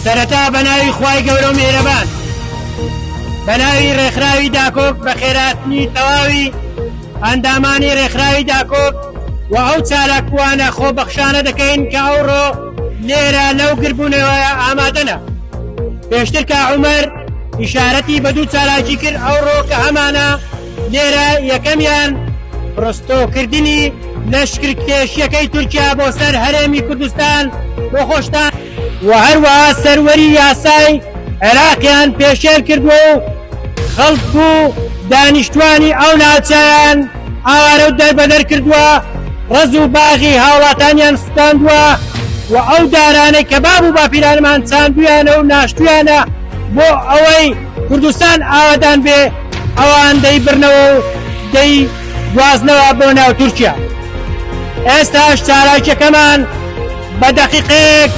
سەرەتا بەناوی خوای گەورە و میهرەبان، بەناوی ڕێکخراوی داکۆک بە خێراتنی تەواوی ئەندامانی ڕێکخراوی داکۆک و ئەو چالاکوانە خۆبەخشانە دەکەین کە ئەوڕۆ لێرە لەو گربوونەوەیە ئامادەنە. پێشتر کا عومەر ئیشارەتی بە دوو چالاکی کرد ئەوڕۆ کە هەمانە لێرە یەکەمیان ڕستۆکردنی لەشکرکێشیەکەی تورکیا بۆ سەر هەرێمی کوردستان بۆ خۆشتان و هەروەها سەروەری یاسای عێراقیان پێشێر کردووە و خەڵک و دانیشتوانی ئەو ناوچەیان ئاوارە و دەربەدەر کردووە، ڕز و باغی هاوڵاتانیان سوتاندووە و ئەو دارانەی کە باب و باپیرانمان چاندویانە و ناشتویانە بۆ ئەوەی کوردستان ئاوادان بێ ئەوان دەیبرنەوە و دەیگوازنەوە بۆ ناو تورکیا. ئێستاش چالاکیەکەمان بە دەقیقەیەک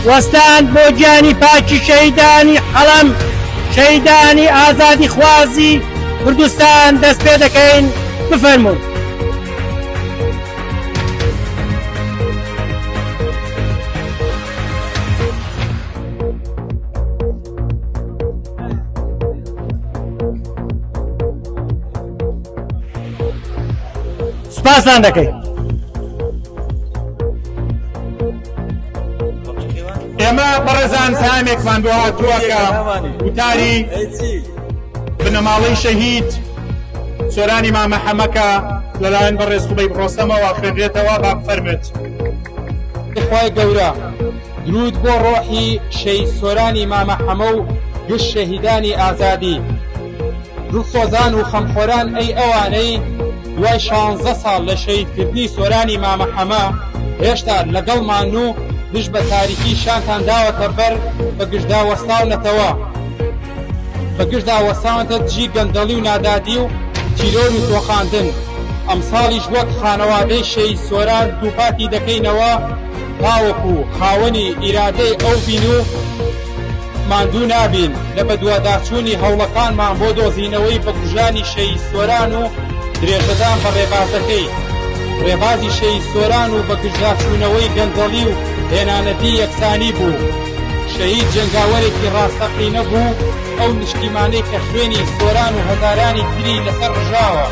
وەستان بۆ گیانی پاکی شەهیدانی حەڵەم، شەهیدانی ئازادی خوازی کوردستان دەست پێ دەکەین. بفەرموون. سپاسان دەکەین. ئێمە بەڕێزان تایمێکمان بۆ هاتووە کە وتاری بنەماڵەی شەهید سۆرانی مامە حەمەکە لەلایەن بەڕێز خوبەی ڕۆستەمەوە خوێندرێتەوە. با بفەرمێت. خوای گەورە درود بۆ ڕۆحی شەهید سۆرانی مامە حەمە و گشت شەهیدانی ئازادی، دڵسۆزان و خەمخۆران ئەی ئەوانەی دوای 16 ساڵ لە شەهیدکردنی سۆرانی مامە حەمە هێشتا لەگەڵمان و دژ بە تاریکی شانتان داوەتە بەر بە گشتدا وەستاونەتەوە، بە گشتدا وەستاونەتە دژی گەندەڵی و نادادی و تیرۆر و تۆخاندن. ئەمساڵیش وەک خانەوادەی شەهید سۆران دووپاتی دەکەینەوە تاوەکو خاوەنی ئیرادەی ئەو بین و ماندوو نابین لە بەدواداچوونی هەوڵەکانمان بۆ دۆزینەوەی بە کوژانی شەهید سۆران و درێژەدان بە ڕێبازەکەی. ڕێبازی شەهید سۆران و بە گشتداچوونەوەی گەنجەڵی و هێنانەتی یەکسانی بوو. شەهید جەنگاوەرێکی ڕاستەقینە بوو، ئەو نیشتیمانەی کە خوێنی سۆران و هەزارانی تری لەسەر ڕژاوە.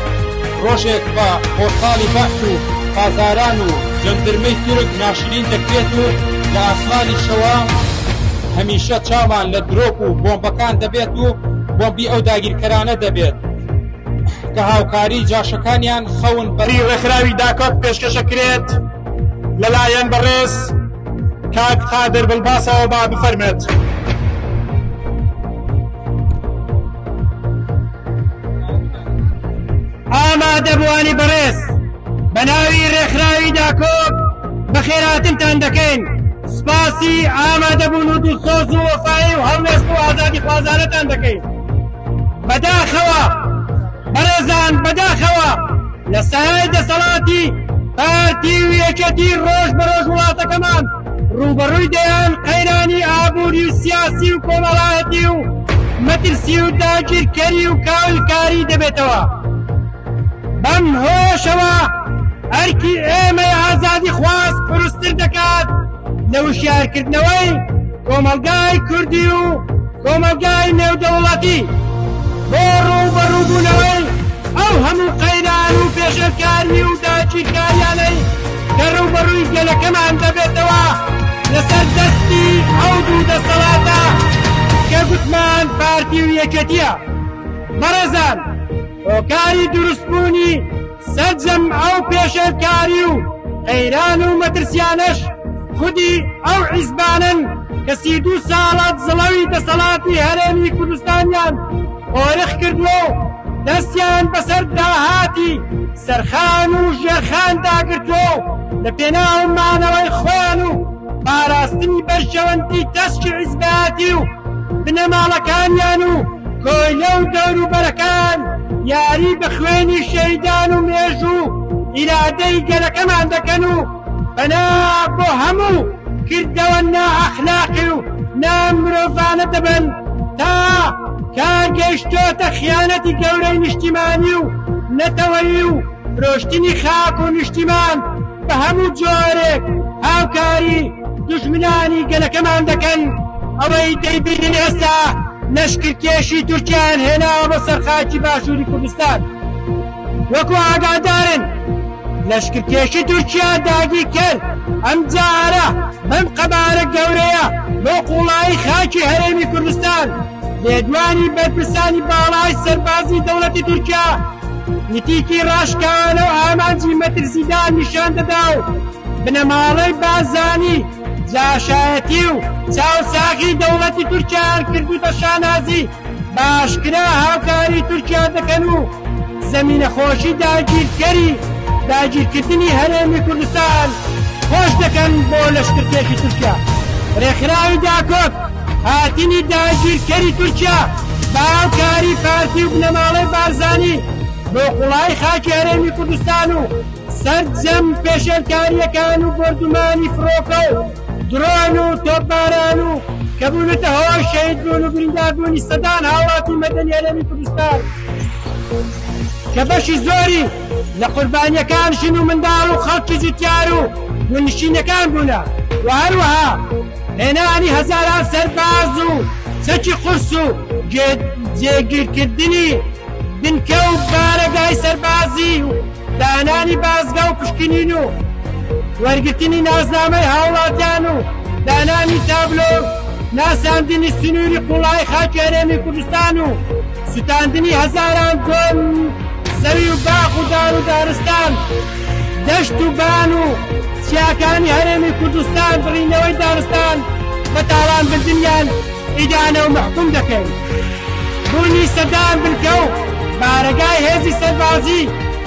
ڕۆژێک بە خۆساڵی بەحت و قازاران و جەندرمەی تورک ناشرین دەکرێت و لە ئاسمانی شەوە هەمیشە چاوان لە درۆپ و بۆمبەکان دەبێت و بۆمبی ئەو داگیرکەرانە دەبێت کە هاوکاری جاشەکانیان خەون بەری ڕێکخراوی داکۆک پێشکەشەکرێت لەلایەن بەڕێز کاک قادر بڵباسەوە. با بفەرمێت. ئامادەبووانی بەڕێز بەناوی ڕێکخراوی داکۆک بە خێراتنتان دەکەین. سپاسی ئامادەبوون و دڵسۆز و وەفایی و هەڵوێست و ئازادی خوازانەتان دەکەین. بەداخەوە بەڕێزان، بەداخەوە لە سەرای دەسەڵاتی پارتی و یەکێتی ڕۆژ بەڕۆژ وڵاتەکەمان ڕوبەڕووی دەیان قەیرانی ئابووری و سیاسی و کۆمەڵایەتی و مەترسی و داگیرکەری و کاولکاری دەبێتەوە. بەم هۆشەوە ئەرکی ئێمەی ئازادی خواز پڕستر دەکات لە وشیارکردنەوەی کۆمەلگای کوردی و کۆمەلگای نێودەوڵەتی بۆ ڕوبەڕووبوونەوەی ئەو هەموو قەیران و پێشەرکاری و داگیرکاریانەی کە ڕوبەڕووی گەلەکەمان دەبێتەوە لەسەر دەستی ئەو دوو دەسەڵاتە کە گوتمان پارتی و یەکێتیە. بەڕێزان، هۆکاری دروستبوونی سەرجەم ئەو پێشەرکاری و قەیران و مەترسیانەش خودی ئەو حیزبانن کە 32 ساڵات زڵەوی دەسەڵاتی هەرێمی کوردستانیان ئۆرخ کردووە و دەستیان بەسەر داهاتی سەرخان و ژێرخان داگرتووە و لە پێناو مانەوەی خۆیان و پاراستنی بەرژەوەندی تەسکی حیزباتی و بنەماڵەکانیان و کۆیلە و دەوروبەرەکان یاری بە خوێنی شەهیدان و مێژ و ئیرادەی گەلەکەمان دەکەن و بەنا بۆ هەموو کردەوە نائەخلاقی و نامرۆڤانە دەبن تا کار گەیشتۆتە خیانەتی گەورەی نیشتیمانی و نەتەوەیی و فرۆشتنی خاک و نیشتیمان بە هەموو جۆرێک هاوکاری دژمنانی گەلەکەمان دەکەن. ئەوەی دەیبینن ئێستا لەشکرکێشی تورکیان هێناوە بە سەرخاکی باشووری کوردستان. وەکو ئاگادارن لەشکرکێشی تورکیا داگی کرد ئەم جارە بەم قەبارە گەورەیە بۆ قوڵایی خاکی هەرێمی کوردستان لێدوانی بەرپرسانی باڵای سەربازی دەوڵەتی تورکیا نتیکی ڕاشکانە و ئامانجی مەترسیدان نیشان دەدا و بنەماڵەی بازانی جاشایەتی و چاوساقی دەوڵەتی تورکیان کردوتە شانازی باشکرا هاوکاری تورکیا دەکەن و زەمینە خۆشی داگیرکردنی هەرێمی کوردستان خۆش دەکەن بۆ لەشکرکێشی تورکیا. ڕێکخراوی داکۆک هاتنی داگیرکەری تورکیا بە هاوکاری پارتی و بنەماڵەی بارزانی بۆ قوڵای خاکی هەرێمی کوردستان و سەرجەم پێشێلکاریەکان و بردومانی فڕۆکە و درۆن و تۆپباران و کە بوونەتە هۆی شەهید بوون و برینداربوونی سەدان هاوڵاتی مەدەنی هەرێمی کوردستان کە بەشی زۆری لە قوربانیەکانشن و منداڵ و خەڵکی جوتیار و گوێنشینەکان بوونە و هەروەها هێنانی هەزاران سەرباز و چەکی قورس و جێگیرکردنی بنکە و بارەگای سەربازی و دانانی بازگە و پشکنین و وەرگرتنی نازنامەی هاوڵاتیان و دانانی تابلۆ ناساندنی سنووری قوڵای خاکی هەرێمی کوردستان و سوتاندنی هەزاران تۆن زەوی و باخ و دار و دارستان دەشت و بان و چیاکانی هەرێمی کوردستان بڕینەوەی دارستان بە تاوان بردنیان ئیدانە و محکوم دەکەن. بوونی سەردان بنکە و بارەگای هێزی سەربازی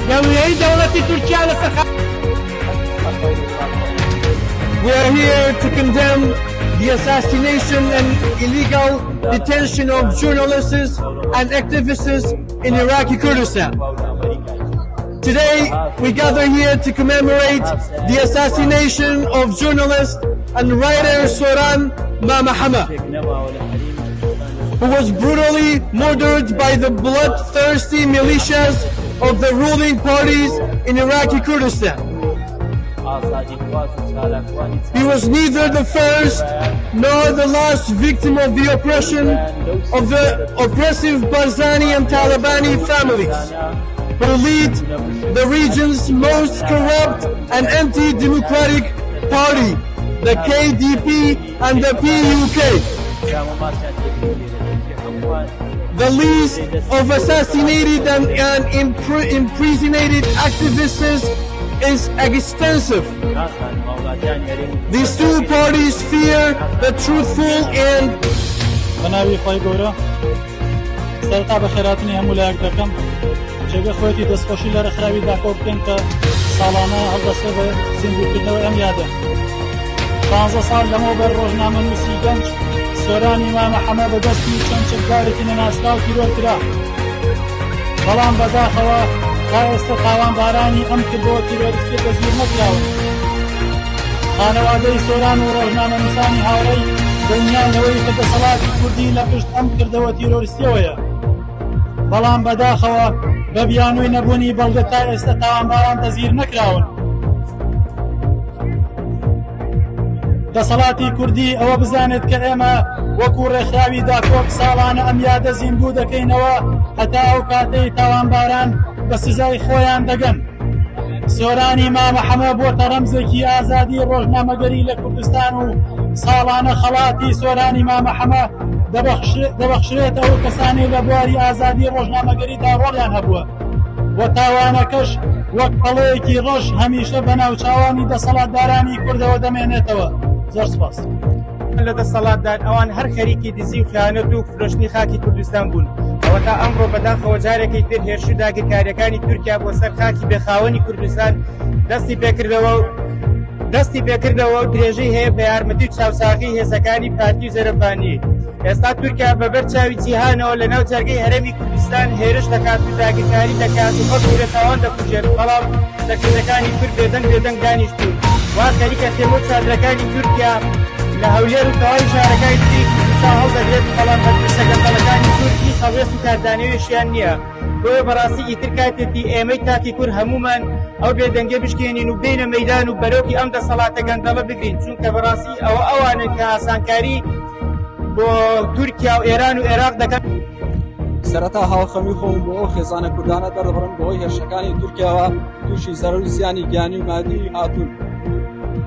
گەورەی دەوڵەتی تورکیا لەسەر We are here to condemn the assassination and illegal detention of journalists and activists in Iraqi Kurdistan. Today, we gather here to commemorate the assassination of journalist and writer Soran Mamahama, who was brutally murdered by the bloodthirsty militias of the ruling parties in Iraqi Kurdistan. He was neither the first nor the last victim of the oppression of the oppressive Barzani and Talabani families, who lead the region's most corrupt and anti-democratic party, the KDP and the PUK. The list of assassinated and imprisoned activists is extensive. These two parties fear the truthful and بەناوی خۆی گەورە سەرتا بە خێراتنی هەموو لایەک دەکەم جێگە خۆیەتی دەستخۆشی لە ڕێکخراوی داکۆ بکەین کە ساڵانە هەڵدەستێ بە زیندووکردنەوەی ئەم یادە 15 ساڵ لەمەوە بەر ڕۆژنامە نووسی گەنج سۆرانی مامەحەمە بەدەستی چەند چەکدارێکی نەناسرا و تیرۆرکرا بەڵام بەداخەوە تا ئێستا تاوانبارانی ئەم کردەوە تیرۆریستی دەستگیر نەکراون. خانەوادەی سۆران و ڕۆژنامە نووسانی هاوڕێی دڵنیانەوەی کە دەسەڵاتی کوردی لە پشت ئەم کردەوە تیرۆریستیەوەیە، بەڵام بەداخەوە بە بیانووی نەبوونی بەڵگە تا ئێستا تاوانباران دەزگیر نەکراون. دەسەڵاتی کوردی ئەوە بزانێت کە ئێمە وەکو ڕێکخراوی داکۆک ساڵانە ئەم یادە زیندوو دەکەینەوە هەتا ئەو کاتەی تاوانباران بە سزای خۆیان دەگەن. سۆرانی مامەحەمە بۆتە ڕەمزێکی ئازادی ڕۆژنامەگەری لە کوردستان و ساڵانە خەڵاتی سۆرانی مامەحەمە دەبەخشرێت ئەو کەسانی لە بواری ئازادی ڕۆژنامەگەریدا ڕۆڵیان هەبووە و تاوانەکەش وەک پەڵەیەکی ڕۆژ هەمیشە بە ناوچاوانی دەسەڵاتدارانی کوردەوە دەمێنێتەوە. زۆر سپاس. لە دەسەڵاتدار ئەوان هەر خەریکی دزی و خیانەت و فرۆشتنی خاکی کوردستان بوون. ئەوە تا ئەمڕۆ بەداخەوە جارێکی تر هێرش و داگیرکاریەکانی تورکیا بۆ سەر خاکی بێخاوەنی کوردستان دەستی پێکردەوە و درێژەی هەیە بە یارمەتی و چاوساغی هێزەکانی پارتی و زەرەبانی. ئێستا تورکیا بەبەر چاوی جیهانەوە لە ناو جەرگەی هەرێمی کوردستان هێرش دەکات و داگیرکاری دەکات و خەڵک لە تاوان دەکوژێت، بەڵام سەرکردەکانی کورد بێدەنگ دانیشتوون. وا خەریکە تێمە چادرەکانی تورکیا لە هەولێر و تەواوی شارەکانی تری کوردستان هەڵدەگرێت، بەڵام هەرپرسەگەندەڵەکانی تورکی خەڵوێست و کاردانەوێشیان نییە. بۆیە بەڕاستی ئیتر کاتێتی ئێمەی تاکی کورد هەمومان ئەو بێدەنگە بشکێنین و بینە مەیدان و بەرەوکی ئەم دەسەڵاتە گەندەڵە بگرین، چونکە بەڕاستی ئەوانن کە ئاسانکاری بۆ تورکیا و ئێران و عێراق دەکەن. سەرەتا هاوخەمی خۆم بۆ ئەو خێزانە کوردانە دەردەبڕم بۆی هێرشەکانی تورکیاوە تووشی زەرەر و زیانی گیانی و مادی هاتوون.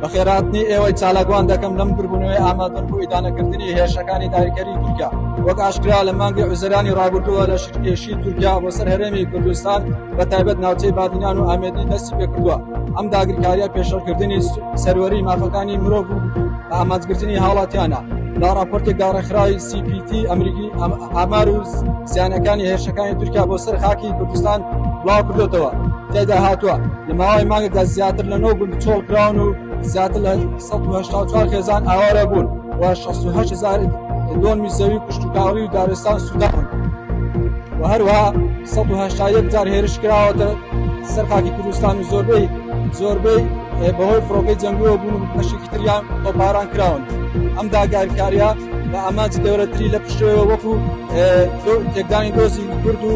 بە خێراتنی ئێوەی چالاکوان دەکەم لەم بردبوونەوەی ئامادەن بۆ ئیدانەکردنی هێرشەکانی داریکەری تورکیا وەک ئاشکرا لە مانگی عوزەرانی ڕابردووە لە شکێشی تورکیا بۆ سەر هەرێمی کوردستان بە تایبەت ناوچەی بادینان و ئامێدی دەستی پێکردووە. ئەم داگیرکاریە پێشەڕکردنی سەروەری مافەکانی مرۆڤ و بە ئامانجگرتنی هاوڵاتیانە لا راپۆرتێکدا ڕێکخراوی CPT ئەمریکی ئامار و زیانەکانی هێرشەکانی تورکیا بۆ سەر خاکی کوردستان بڵاو کردوتەوە. تێدا هاتووە لە ماوەی مانگێکدا زیاتر لە 9 گوند چۆڵکراون و زیاتر لە 184 خێزان ئاوارە بوون و 68,000 دۆنمی زەوی کشتوکاڵی و دارستان سوودان و هەروەها 181,000 هێرش کراوەتە سەر خاکی کوردستان و زۆربەی بەهۆی فڕۆکەی جەنگیەوە بوون و بەشێکی تریان تۆپاران کراون. ئەم داگیرکاریە بە ئامانجی گەورەتری لە پشتەوە وەکو تێکدانی دۆزی کورد و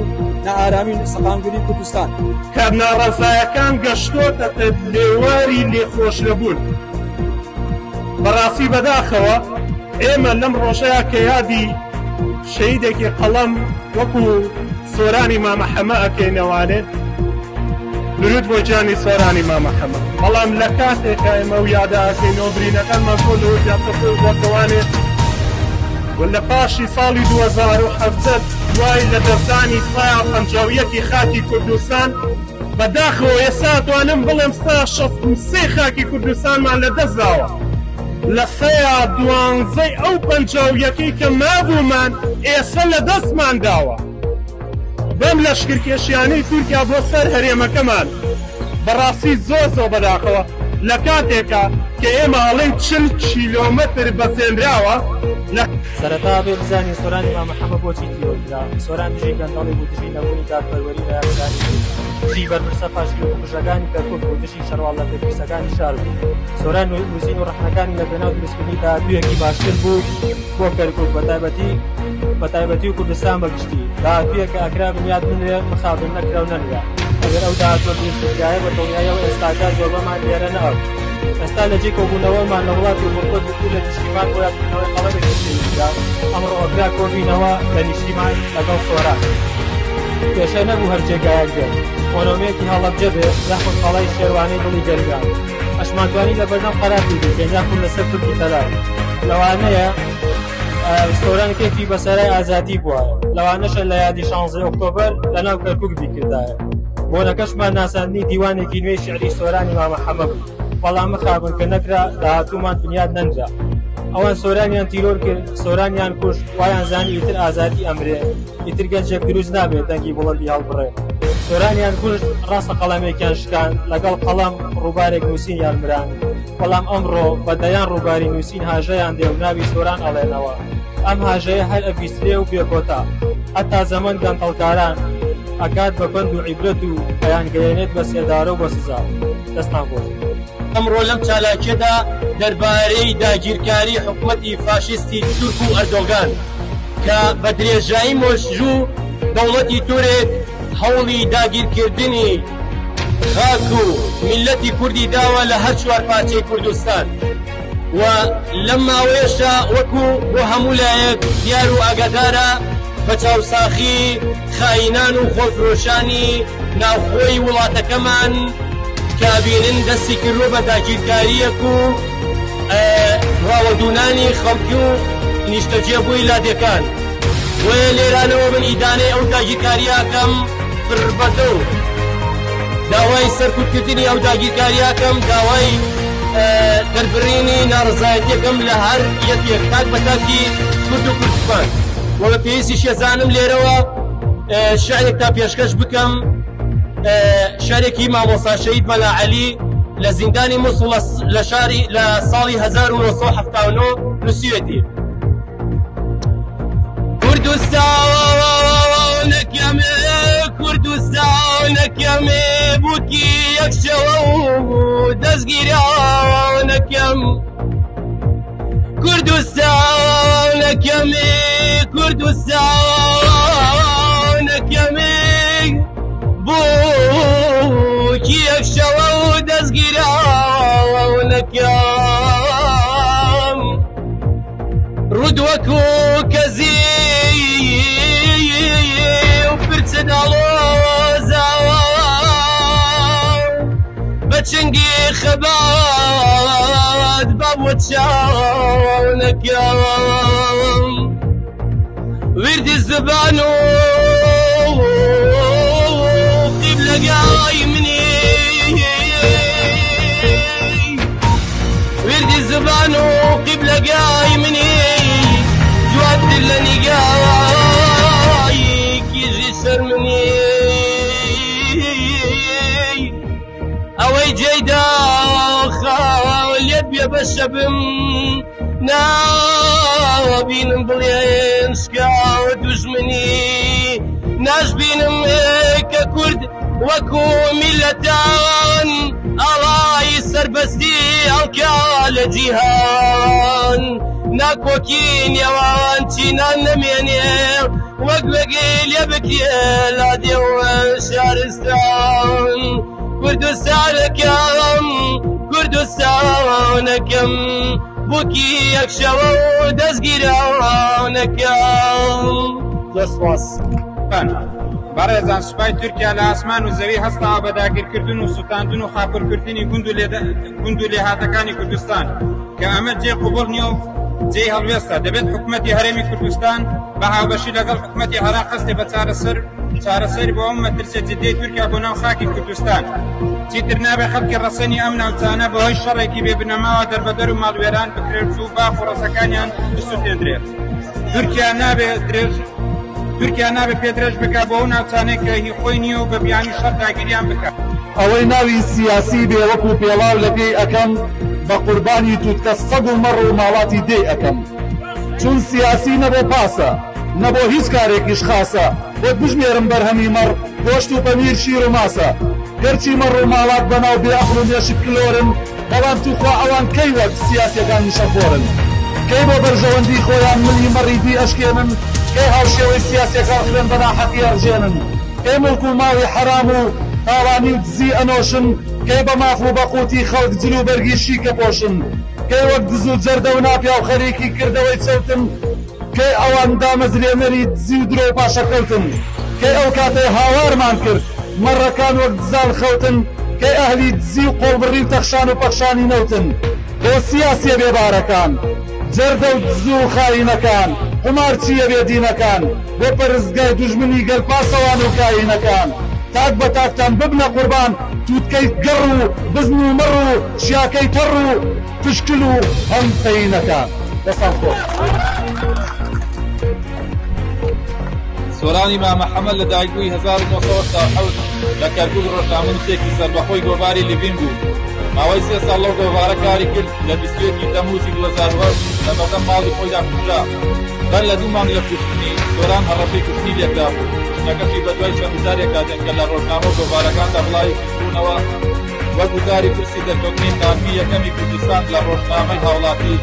نائارامی سەقامگیری کوردستان. کە ناڕەزایەکان گەشتۆتە لێواری لێخۆشلەبوون. بەڕاستی بەداخەوە ئێمە لەم ڕۆژەیە کە یادی شەهیدێکی قەڵەم وەکو سۆرانی مامەحەمە ئەکەینەوانێ درود بۆ جانی سۆرانی مامەحەمە. بەڵام لە کاتێکە ئێمە و یادە ئەکەینەوە برینەکانمان تۆ لەوە زیاتر دەکەوانێت و لە پاشی ساڵی 2017 دوای لە دەستانی سایە 51 خاکی کوردستان بەداخەوە ئێستا توانم بڵێم 163 خاکی کوردستانمان لە دەست داوە. لە 112 ئەو 51 کە مابوومان ئێستا لە دەستمان داوە. بەم لەشکرکێشیانەی تورکیا بۆ سەر هەرێمەکەمان بەڕاستی زۆر بەداخەوە لە کاتێکە کە ئێمە ئەڵێن 40 کیلۆمەتر بەسێنراوە. سەرەتا بێ بزانین سۆرانی مامەحەمە بۆچی تیرۆکرا. سۆران دژی گەندەڵی بوو، دژی نەبوونی دادپەروەری لە یاکدانی دژی بەرپرسە پاشی و کوژەکانی کەرکووک بوو، دژی شەڕواڵ لە پێویستەکانی شار بوو. سۆران نووسین و ڕەحنەکانی لە بێناو دروستکردنیدا دوویەکی باشتر بوو بۆ کەرکووک بەتایبەتی و کوردستان بەگشتی. داهاتوویە کە ئەکرا بنیاد بنوێ مخابن نەکرا و نەنوێ. ئەگەر ئەو داهاتوە دروستکردایە بە دڵنیاییەوە ئێستاکە زۆربەمان لێرە نەهات. ئێستا لە جێکۆبوونەوەمان لە وڵاتی وڵات و لە نیشتیمان بۆ یادبوونەوەی قەڵەمێکی شێویدا ئەمڕۆ ئەکرا کۆبینەوە لە نیشتیمان لەگەڵ سۆران. کێشە نەبوو هەر جێگایەک بێت، ئۆنۆمەیەکی هەڵەبجە بێت یاخود قەڵای شێوانەی دڵی جەرگان. ئەشمانتوانی لە بەردەم قەرار بگرێت یاخود لەسەر تورکی تەلار. لەوانەیە سۆران کێفی بەسەرای ئازادی بووە، لەوانەشە لە یادی 16 ئۆکتۆبەر لەناو کەرکووک بیکردایە. بۆنەکەشمان ناساندنی دیوانێکی نوێی شیعری سۆرانی مامەحەمە بوو. بەڵام مخابن کە نەکرا داهاتوومان بنیاد نەنرا. ئەوان سۆرانیان تیرۆر کرد، سۆرانیان کوشت، وایان زانی ئیتر ئازادی ئەمرێ، ئیتر گەنجێک دروست نابێت دەنگی بڵندی هەڵبڕێ. سۆرانیان کوشت، ڕاستە قەڵەمێکیان شکان، لەگەڵ قەڵەم ڕووبارێک نووسینیان مران. بەڵام ئەمڕۆ بەدەیان ڕووباری نووسین هاژەیان دێ و ناوی سۆران ئەڵێنەوە. ئەم هاژەیە هەر ئەڤیسترێ و بێکۆتا، هەتا زەمەن گەنتەڵکاران ئەکات بە پند و عیبرەت و ئەیان گەیەنێت بە سێدارە و بە سزا. دەستان بۆ ئەمڕۆ لەم چالاکیەدا دەربارەی داگیرکاری حکوومەتی فاشیستی تورک و ئەردۆغان کە بە درێژایی مۆژوو دەوڵەتی تورک هەوڵی داگیرکردنی خاک و میلەتی کوردی داوە لە هەر چوار پارچەی کوردستان و لەم ماوەیەشدا وەکو بۆ هەموو لایەک دیار و ئاگادارە بە چاوساخی خاینان و خۆفرۆشانی ناوخۆی وڵاتەکەمان کابینن دەستی کردووە بە داگیرکاریەک و ڕاوەدونانی خەڵکی و نیشتەجێبووی لادێکان. وێ لێرانەوە من ئیدانەی ئەو داگیرکاریاکەم پڕبەردە و داوای سەرکوتکردنی ئەو داگیرکاریاکەم داوای دەربڕینی ناڕزایەتیەکەم لە هەر یەکێک تاک بە تاکی کورد و کوردستان. وە بە پێویستی شێزانم لێرەوە شعرێک تا پێشکەش بکەم، شارێکی مامۆستا شەهید مەلا عەلی لە زیندانی موسڵ لە ساڵی 1979 نووسیوێتی: کوردستانەکەمێ کوردستانەکەمێ بووکی یەکشەوە و دەستگیرانەکەم، کوردستانەکەمێ کوردستانەکەمێ بووکی یەکشەوە و دەستگیرانەکەم، ڕود وەکو کەزی و پرچە داڵۆزاوە بە چنگی خەبات بابوە چاونەکەم وردی زبان و قیبلەگای منی وردی زبان و قیبلەگای منی جوات دل لە نیگای کیژی سەر منی ئەوەی جێیدا خاڵێت بێ بە شەبم نابینم بڵێن شکاوە دوژمنی ناشبینم کە کورد وەکو میلەتان ئاڵای سەربەستی هەڵکا لە جیهان ناکۆکی نێوان چینان نەمێنێ وەک وەگەی لێ بکرێ لا دێوە شارستان کوردستانەکەم کوردستانەکەم بووکی یەکشەوە و دەستگیرەوانەکەم زۆر سوپاس. بەڕێزان سوپای تورکیا لە ئاسمان و زەوی هەستا بەداگیرکردن و سوتاندن و خاپۆرکردنی گوند و لێهاتەکانی کوردستان کە ئەمە جێ قوبوڵ نییە و جێ هەڵوێستە دەبێت حکوومەتی هەرێمی کوردستان بە هاوبەشی لەگەڵ حکوومەتی عێراق قەستێ بە چارەسەری بۆ ئەم مەترسیە جددیی تورکیا بۆ ناو خاکی کوردستان چیتر نابێ خەڵکی ڕەسەنی ئەم ناوچانە بەهۆی شەڕێکی بێبنەماوە دەربەدەر و ماڵوێران بکرێت و باخ و ڕەسەکانیان بسووتێنرێت تورکیا نابێت پێدرێژ بکات بۆ ئەو ناوچانەی کە هی خۆی نییە و بە بیانی شەڕ داگیریان بکات ئەوەی ناوی سیاسی بێ وەکو پێڵاو لە پێی ئەەکەم بە قوربانی تووتکە سەگ و مەڕ و ماڵاتی دێ ئەەکەم چون سیاسی نەبۆ پاسە نەبۆ هیچ کارێکیش خاسە بۆ بژمێرم بەرهەمی مەڕ گۆشت و پەمیر شیر و ماسە گەرچی مەڕ و ماڵات بەناو بێعەقڵ و مێشت کلۆرن بەڵام توخوا ئەوان کەی وەک سیاسیەکان نیشەخۆرن کەی بۆ بەرژەوەندی خۆیان ملی مەڕی دی ئەشکێنن کەی هاوشێوەی سیاسیەکان خوێن بە ناحەقی ئەڕژێنن کەی مڵک و ماڵی حەرام و تاوانی و دزی ئەنۆشن کەی بە ماف و بەقوتی خەڵک جل و بەرگی شیکە پۆشن کەی وەک دز و جەردە و ناپیا و خەریکی کردەوەی چەوتن کەی ئەوان دامەزرێنەری دزی و درۆ پاشەکەوتن کەی ئەو کاتەی هاوارمان کرد مەڕەکان وەک دزان خەوتن کەی ئەهلی دزی و قۆڵبڕی و تەخشان و پەخشانی نەوتن بۆ سیاسیە بێبارەکان جەردە و دز و خاینەکان قمارچیە بێدینەکان بۆ پەرستگای دوژمنی گەلپاسەوان و کاینەکان تاک بە تاکتان ببنە قوربان تووتکەی گەڕ و بزن و مەڕ و شیاکەی تەڕ و تشکل و هەم قەینەکان دەستان خۆش. سۆرانی مامەحەمەد لە دایکبووی 1970 لە کەرکووک ڕۆژنامە نووسێکی سەربەخۆی گۆڤاری لیڤین بوو. ماوەی 3 ساڵ لەو گۆڤارە کاری کرد لە 21 تەموزی 2010 لە بەردەم ماڵی خۆیدا کوژرا. بەر لە 2 مانگ لە کوشتنی سۆران هەڕەشەی کوشتنی لێکدا بوو. کوشتنەکەشی بە دوای چەند وزارێکا دێنکە لە ڕۆژنامە و گۆڤارەکاندا بڵاوی کردبوونەوە وەک وزاری پرسی دەرکەوتنی کارمی یەکەمی کوردستان لە ڕۆژنامەی هاوڵاتی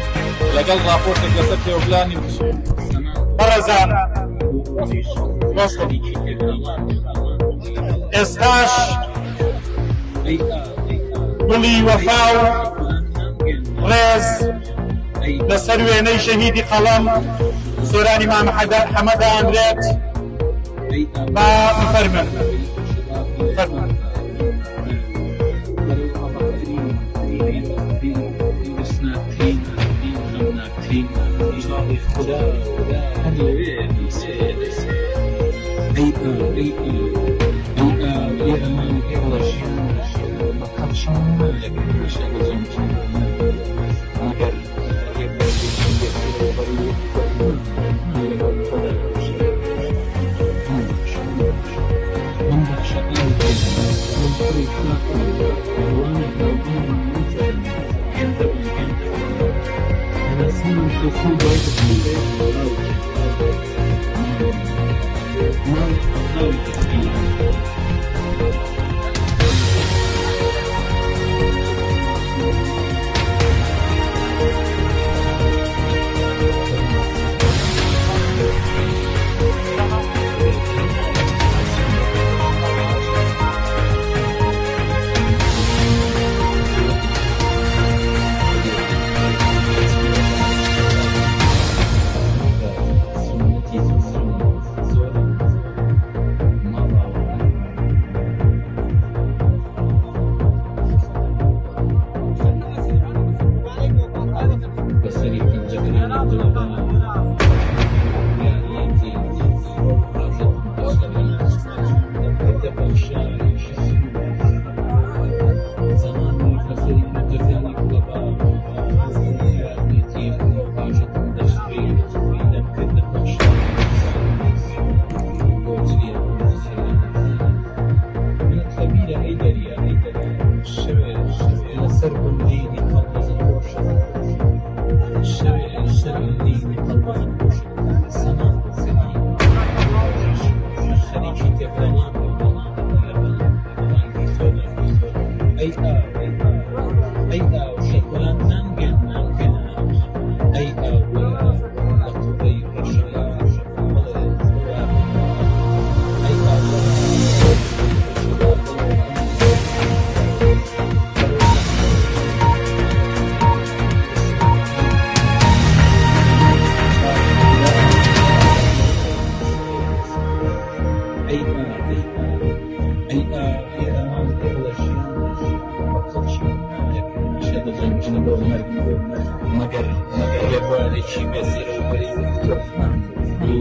لەگەڵ راپۆرتێک لەسەر پێوەبلانی بەڕێزان ئێستاش گوڵی وەفا و ڕێز لەسەر وێنەی شەهیدی قەڵەم سۆرانی مامەحەمەد ئەنرێت با بفەرمن.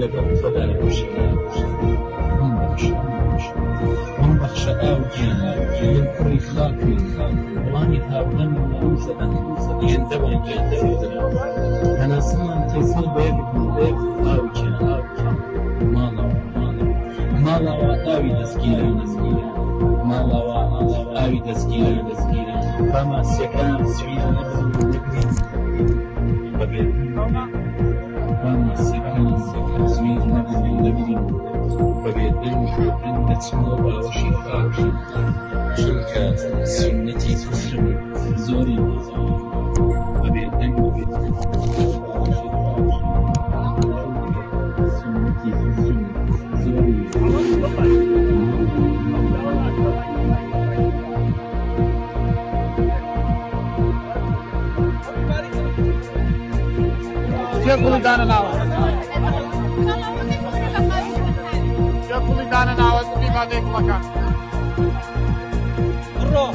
لەگەڵ خۆدا لە من بەخشە ئاو گیان کوڕی خاکی وڵانی هاوڵەن و نەوزەدەن هێندەوەی هەناسەمان تێفڵ بەیەک ماڵاوە ئاوی دەستگیران ماڵاوە ئاوی دەستگیران فاماسیەکان سویان نەبن بەبێت فاماسیەکان سویر نەبن بەبێدن دەچمەوە باوەشی خاک چونکە سنەتی کوفرم زۆری بەبێدن سنەتی کوفرم زۆری پوڵی دانە ناوە پوڵی دانە ناوە میوانەی کوڵەکان بڕۆ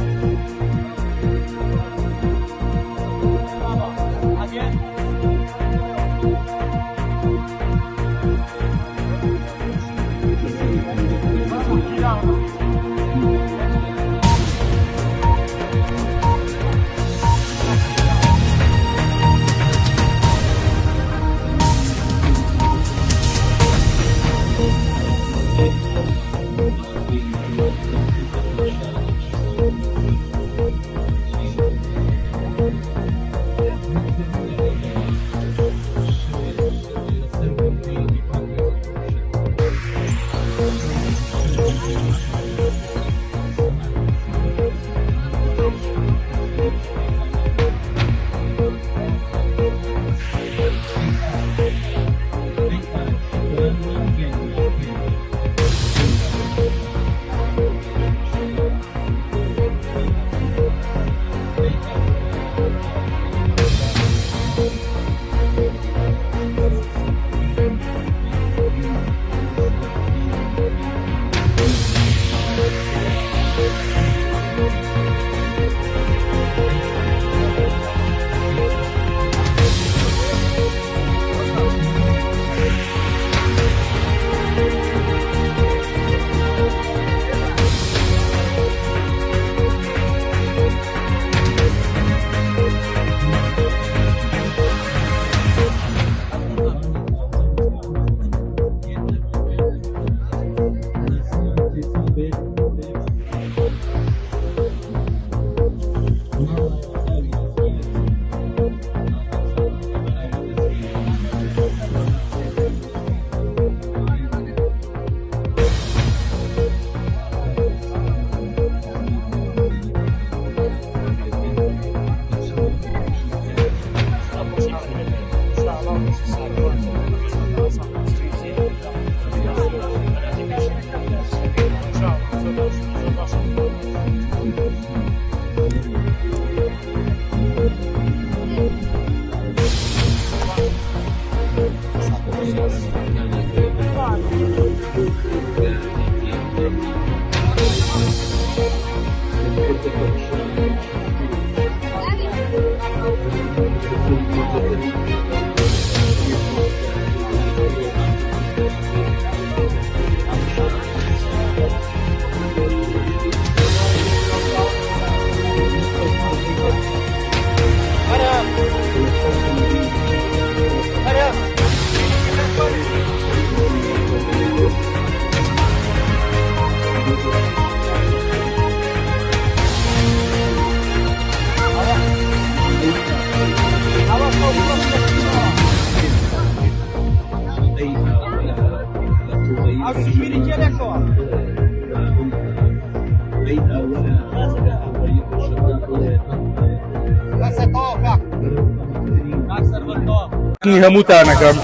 هەمووتانەکەم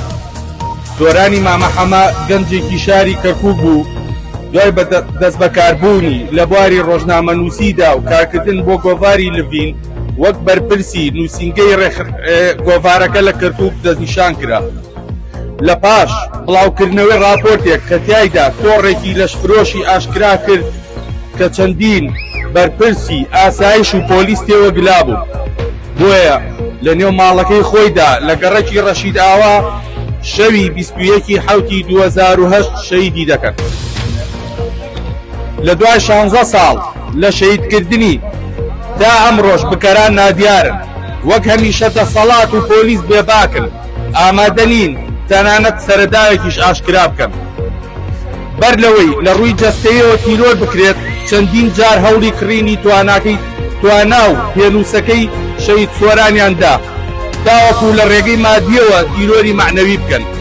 سۆرانی مامەحەمە گەنجێکی شاری کەرکووک بوو دوای بە دەست بەکاربوونی لە بواری ڕۆژنامەنووسیدا و کارکردن بۆ گۆڤاری لڤین وەک بەرپرسی نووسینگەی گۆڤارەکە لە کەرکووک دەستنیشان کرا. لە پاش بڵاوکردنەوەی راپۆرتێک کە تیایدا تۆڕێکی لەشفرۆشی ئاشکرا کرد کە چەندین بەرپرسی ئاسایش و پۆلیس تێوە گلا بوو. بۆیە لە نێو ماڵەکەی خۆیدا لە گەڕەکی ڕەشید ئاوا شەوی 21 حوتی 2008 شەیدی دەکەن. لە دوای 16 ساڵ لە شەیدکردنی تا ئەمڕۆژ بکەران نادیارن، وەک هەمیشە دەسەڵات و پۆلیس بێباکن، ئامادە نین تەنانەت سەرەدایەکیش ئاشکرا بکەن. بەر لەوەی لە ڕووی جەستەیەوە تیرۆر بکرێت، چەندین جار هەوڵی کڕینی توانا و پێنووسەکەی شەید سۆرانیاندا، تاوەکو لە ڕێگەی مادیەوە تیرۆری معنەوی بکەن.